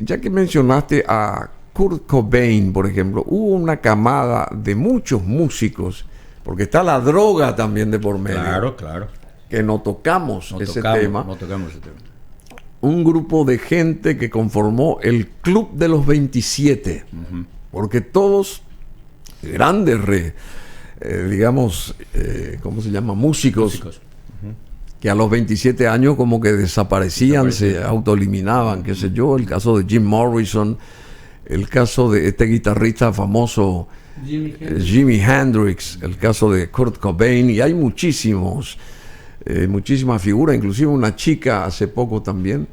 A: ya que mencionaste a Kurt Cobain, por ejemplo, hubo una camada de muchos músicos, porque está la droga también de por medio.
B: Claro.
A: Que no tocamos ese tema.
B: No tocamos ese tema.
A: Un grupo de gente que conformó el Club de los 27, porque todos grandes, ¿cómo se llama? Músicos. Que a los 27 años como que desaparecían, se autoeliminaban, qué sé yo. El caso de Jim Morrison, el caso de este guitarrista famoso Jimi Hendrix, el caso de Kurt Cobain, y hay muchísimas figuras, inclusive una chica hace poco también,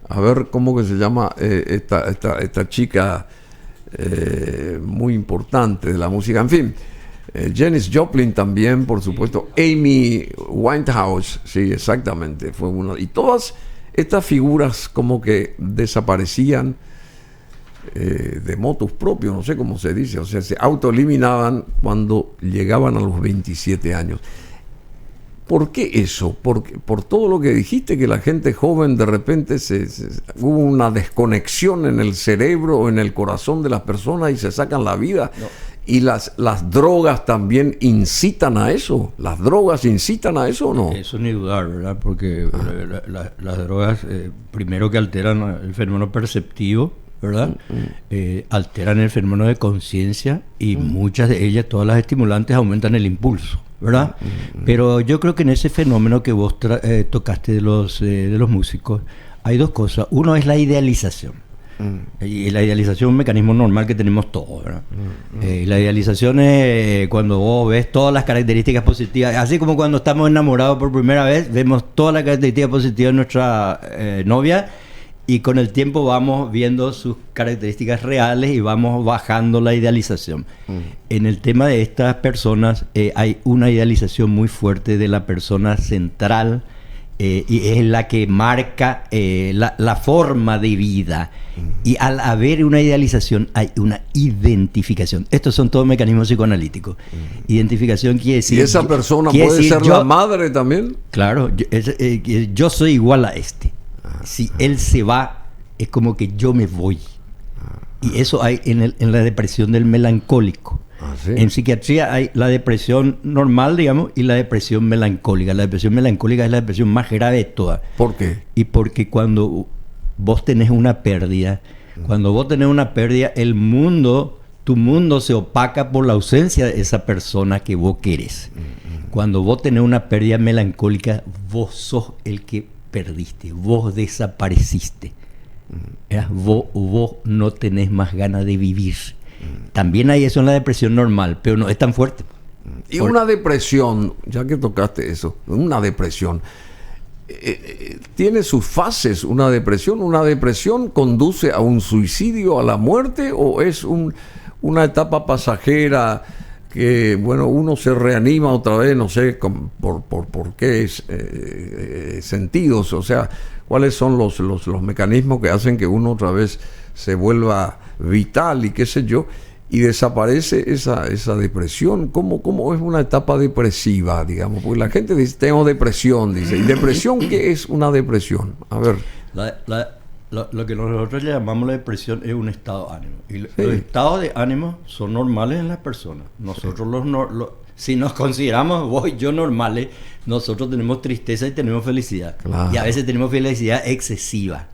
A: a ver cómo que se llama esta chica muy importante de la música, en fin, Janis Joplin también, por supuesto, Amy Winehouse, sí, exactamente, fue una, y todas estas figuras como que desaparecían de motus propios, no sé cómo se dice, o sea, se autoeliminaban cuando llegaban a los 27 años. ¿Por qué eso? Por todo lo que dijiste, que la gente joven de repente hubo una desconexión en el cerebro o en el corazón de las personas y se sacan la vida. No. Y las drogas también incitan a eso. ¿Las drogas incitan a eso o no?
B: Eso ni dudar, ¿verdad? Porque las drogas, primero que alteran el fenómeno perceptivo, ¿verdad? Alteran el fenómeno de conciencia y muchas de ellas, todas las estimulantes, aumentan el impulso, ¿verdad? Pero yo creo que en ese fenómeno que vos tocaste de los músicos, hay dos cosas. Uno es la idealización. Y la idealización es un mecanismo normal que tenemos todos, ¿verdad? La idealización es cuando vos ves todas las características positivas, así como cuando estamos enamorados por primera vez, vemos todas las características positivas de nuestra novia, y con el tiempo vamos viendo sus características reales y vamos bajando la idealización. En el tema de estas personas hay una idealización muy fuerte de la persona central, y es la que marca la forma de vida. Y al haber una idealización hay una identificación. Estos son todos mecanismos psicoanalíticos. Identificación quiere decir...
A: ¿Y esa persona puede ser la madre también?
B: Claro, yo soy igual a este. Si él se va, es como que yo me voy. Y eso hay en la depresión del melancólico. ¿Sí? En psiquiatría hay la depresión normal, digamos, y la depresión melancólica. La depresión melancólica es la depresión más grave de todas.
A: ¿Por qué?
B: Y porque cuando vos tenés una pérdida, tu mundo se opaca por la ausencia de esa persona que vos querés. Cuando vos tenés una pérdida melancólica, vos sos el que perdiste, vos desapareciste. Vos no tenés más ganas de vivir. También hay eso en la depresión normal, pero no es tan fuerte.
A: Y una depresión, ya que tocaste eso, una depresión, ¿tiene sus fases una depresión? ¿Una depresión conduce a un suicidio, a la muerte, o es una etapa pasajera que, bueno, uno se reanima otra vez, no sé por qué sentidos? O sea, ¿cuáles son los mecanismos que hacen que uno otra vez se vuelva vital y qué sé yo, y desaparece esa depresión? ¿Cómo es una etapa depresiva, digamos? Porque la gente dice, tengo depresión, dice. ¿Y depresión qué es una depresión? A ver.
B: Lo que nosotros llamamos la depresión es un estado de ánimo. Y los estados de ánimo son normales en las personas. Nosotros si nos consideramos vos y yo normales, nosotros tenemos tristeza y tenemos felicidad. Claro. Y a veces tenemos felicidad excesiva,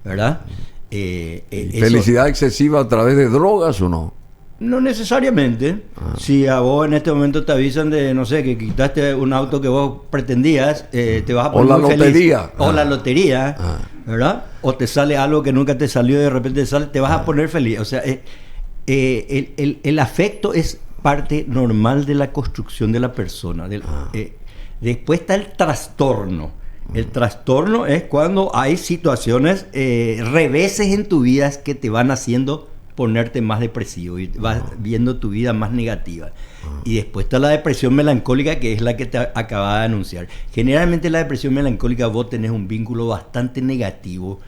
B: ¿verdad?
A: ¿Felicidad excesiva a través de drogas o no?
B: No necesariamente. Si a vos en este momento te avisan de, no sé, que quitaste un auto que vos pretendías, te vas a poner muy feliz. O la lotería, ¿verdad? O te sale algo que nunca te salió y de repente te sale, te vas a poner feliz. O sea, el afecto es parte normal de la construcción de la persona. Después está el trastorno. El trastorno es cuando hay situaciones, reveses en tu vida que te van haciendo ponerte más depresivo y vas viendo tu vida más negativa. Y después está la depresión melancólica, que es la que te acababa de anunciar. Generalmente la depresión melancólica vos tenés un vínculo bastante negativo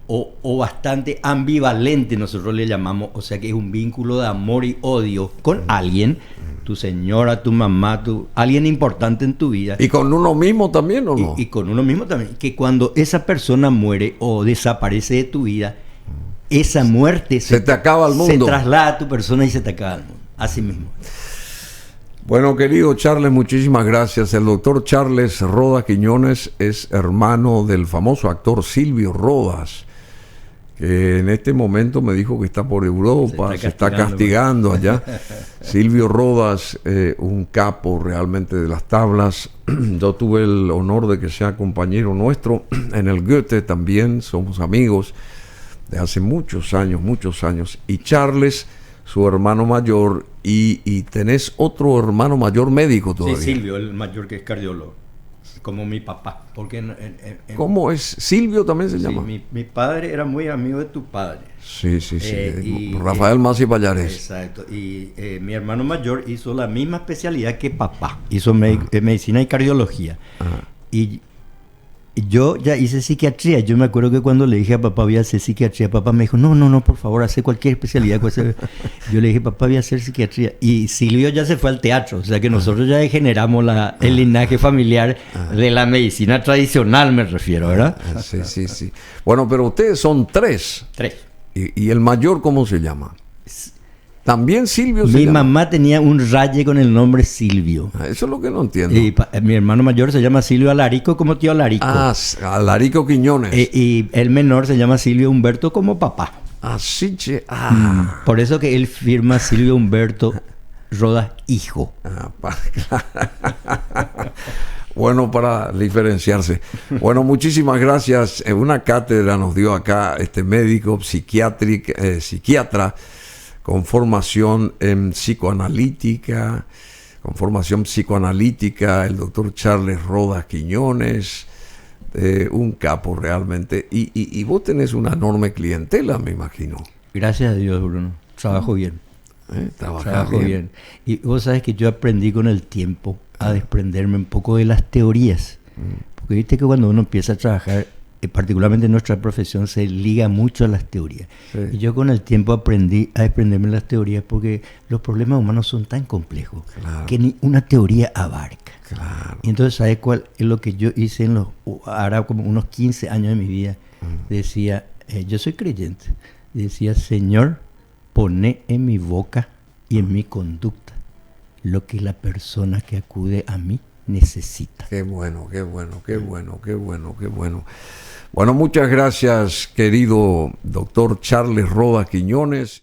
B: o bastante ambivalente, nosotros le llamamos, o sea que es un vínculo de amor y odio con alguien, tu señora, tu mamá, alguien importante en tu vida.
A: ¿Y con uno mismo también o no?
B: Y con uno mismo también, que cuando esa persona muere o desaparece de tu vida, esa muerte
A: se te acaba el mundo.
B: Se traslada a tu persona y se te acaba el mundo. Así mismo.
A: Bueno, querido Charles, muchísimas gracias. El doctor Charles Rodas Quiñones es hermano del famoso actor Silvio Rodas, que en este momento me dijo que está por Europa, se está castigando allá. Silvio Rodas, un capo realmente de las tablas. Yo tuve el honor de que sea compañero nuestro en el Goethe también, somos amigos de hace muchos años, y Charles, su hermano mayor, y tenés otro hermano mayor médico todavía.
B: Sí, Silvio, el mayor, que es cardiólogo, como mi papá. Porque
A: ¿Cómo es? ¿Silvio también se llama?
B: Mi padre era muy amigo de tu padre.
A: Sí. Rafael Masi Pallares.
B: Exacto, y mi hermano mayor hizo la misma especialidad que papá, hizo medicina y cardiología. Y yo ya hice psiquiatría. Yo me acuerdo que cuando le dije a papá voy a hacer psiquiatría, papá me dijo, no, por favor, hace cualquier especialidad. Yo le dije, papá, voy a hacer psiquiatría. Y Silvio ya se fue al teatro. O sea que nosotros ya degeneramos el linaje familiar de la medicina tradicional, me refiero, ¿verdad?
A: Sí. Bueno, pero ustedes son tres. ¿Y el mayor cómo se llama? También Silvio se llama.
B: Mi mamá tenía un raye con el nombre Silvio.
A: Eso es lo que no entiendo.
B: Y mi hermano mayor se llama Silvio Alarico, como tío Alarico.
A: Alarico Quiñones.
B: Y el menor se llama Silvio Humberto, como papá.
A: Así,
B: Por eso que él firma Silvio Humberto Rodas, hijo.
A: Bueno, para diferenciarse. Bueno, muchísimas gracias. Una cátedra nos dio acá este médico psiquiatra, con formación en psicoanalítica, el doctor Charles Rodas Quiñones, un capo realmente. Y vos tenés una enorme clientela, me imagino.
B: Gracias a Dios, Bruno. Trabajo bien. Trabajo bien. Y vos sabes que yo aprendí con el tiempo a desprenderme un poco de las teorías. Porque viste que cuando uno empieza a trabajar, particularmente en nuestra profesión, se liga mucho a las teorías. Y yo con el tiempo aprendí a desprenderme de las teorías porque los problemas humanos son tan complejos que ni una teoría abarca. Y entonces, ¿sabes cuál es lo que yo hice ahora como unos 15 años de mi vida? Decía, yo soy creyente, decía, Señor, poné en mi boca y en mi conducta lo que la persona que acude a mí necesita.
A: Qué bueno. Bueno, muchas gracias, querido doctor Charles Rodas Quiñones.